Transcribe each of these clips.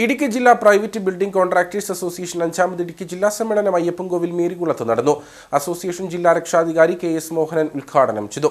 ഇടുക്കി ജില്ലാ private building contractors association അഞ്ചാമത് ഇടുക്കി ജില്ലാ സമ്മേളനം അയ്യപ്പൻകോവിൽ മേരികുളത്ത് നടന്നു. അസോസിയേഷൻ ജില്ലാ രക്ഷാധികാരി KS മോഹനൻ ഉദ്ഘാടനം ചെയ്തു.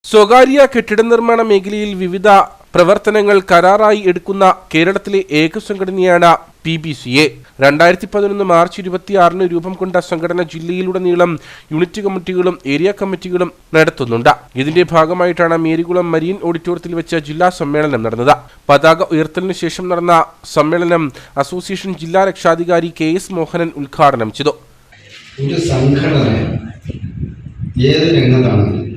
സ്വകാര്യ കെട്ടിട നിർമ്മാണ മേഖലയിൽ വിവിധ പ്രവർത്തനങ്ങൾ കരാറായി എടുക്കുന്ന കേരളത്തിലെ ഏക സംഘടനയാണ് PBCA. 2011 മാർച്ച് 26 രൂപം കൊണ്ട സംഘടന ജില്ലയിലുടനീളം യൂണിറ്റ് കമ്മിറ്റികളും ഏരിയ കമ്മിറ്റികളും നടത്തുന്നുണ്ട്. ഇതിന്റെ ഭാഗമായിട്ടാണ് മേരികുളം മരീൻ ഓഡിറ്റോറിയത്തിൽ വെച്ച് ജില്ലാ സമ്മേളനം നടന്നത്. പതാക ഉയർത്തലിനു ശേഷം നടന്ന സമ്മേളനം അസോസിയേഷൻ ജില്ലാ രക്ഷാധികാരി KS മോഹനൻ ഉദ്ഘാടനം ചെയ്തു. ഒരു സംഘടന ഏത് രംഗത്താണെങ്കിലും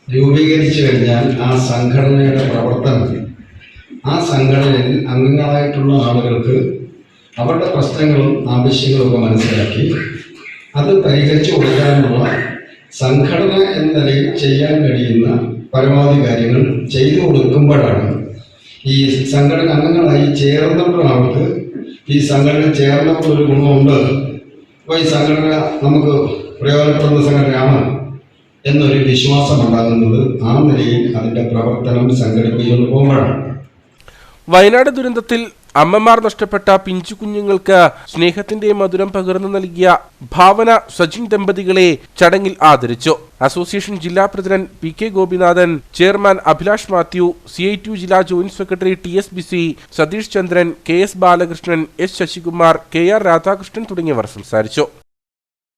രൂപീകരിച്ചു കഴിഞ്ഞാൽ ആ സംഘടനയുടെ പ്രവർത്തനം ആ സംഘടനയിൽ അംഗങ്ങളായിട്ടുള്ള ആളുകൾക്ക് അവരുടെ പ്രശ്നങ്ങളും ആവശ്യങ്ങളും ഒക്കെ മനസ്സിലാക്കി അത് പരിഹരിച്ചു കൊടുക്കാനുള്ള സംഘടന എന്ന നിലയിൽ ചെയ്യാൻ കഴിയുന്ന പരമാവധി കാര്യങ്ങൾ ചെയ്തു കൊടുക്കുമ്പോഴാണ് ഈ സംഘടന അംഗങ്ങളായി ചേർന്നിട്ടുള്ള ആൾക്ക് ഈ സംഘടന ചേർന്നപ്പോൾ ഒരു ഗുണമുണ്ട്, അപ്പോൾ ഈ സംഘടന നമുക്ക് പ്രയോജനപ്പെടുന്ന സംഘടനയാണ് എന്നൊരു വിശ്വാസം ഉണ്ടാകുന്നത് ആ നിലയിൽ അതിന്റെ പ്രവർത്തനം സംഘടിപ്പിച്ചുകൊണ്ട് പോകുമ്പോഴാണ്. വയനാട് ദുരന്തത്തിൽ അമ്മമാർ നഷ്ടപ്പെട്ട പിഞ്ചു കുഞ്ഞുങ്ങൾക്ക് സ്നേഹത്തിന്റെ മധുരം പകർന്നു നൽകിയ ഭാവന സജിൻ ദമ്പതികളെ ചടങ്ങിൽ ആദരിച്ചു. അസോസിയേഷൻ ജില്ലാ president PK Gopinathan, chairman Abhilash Mathew, CITU ജില്ലാ joint secretary TS Bisi, Satheesh Chandran, KS Balakrishnan, S Sasikumar, KR Radhakrishnan തുടങ്ങിയവർ സംസാരിച്ചു.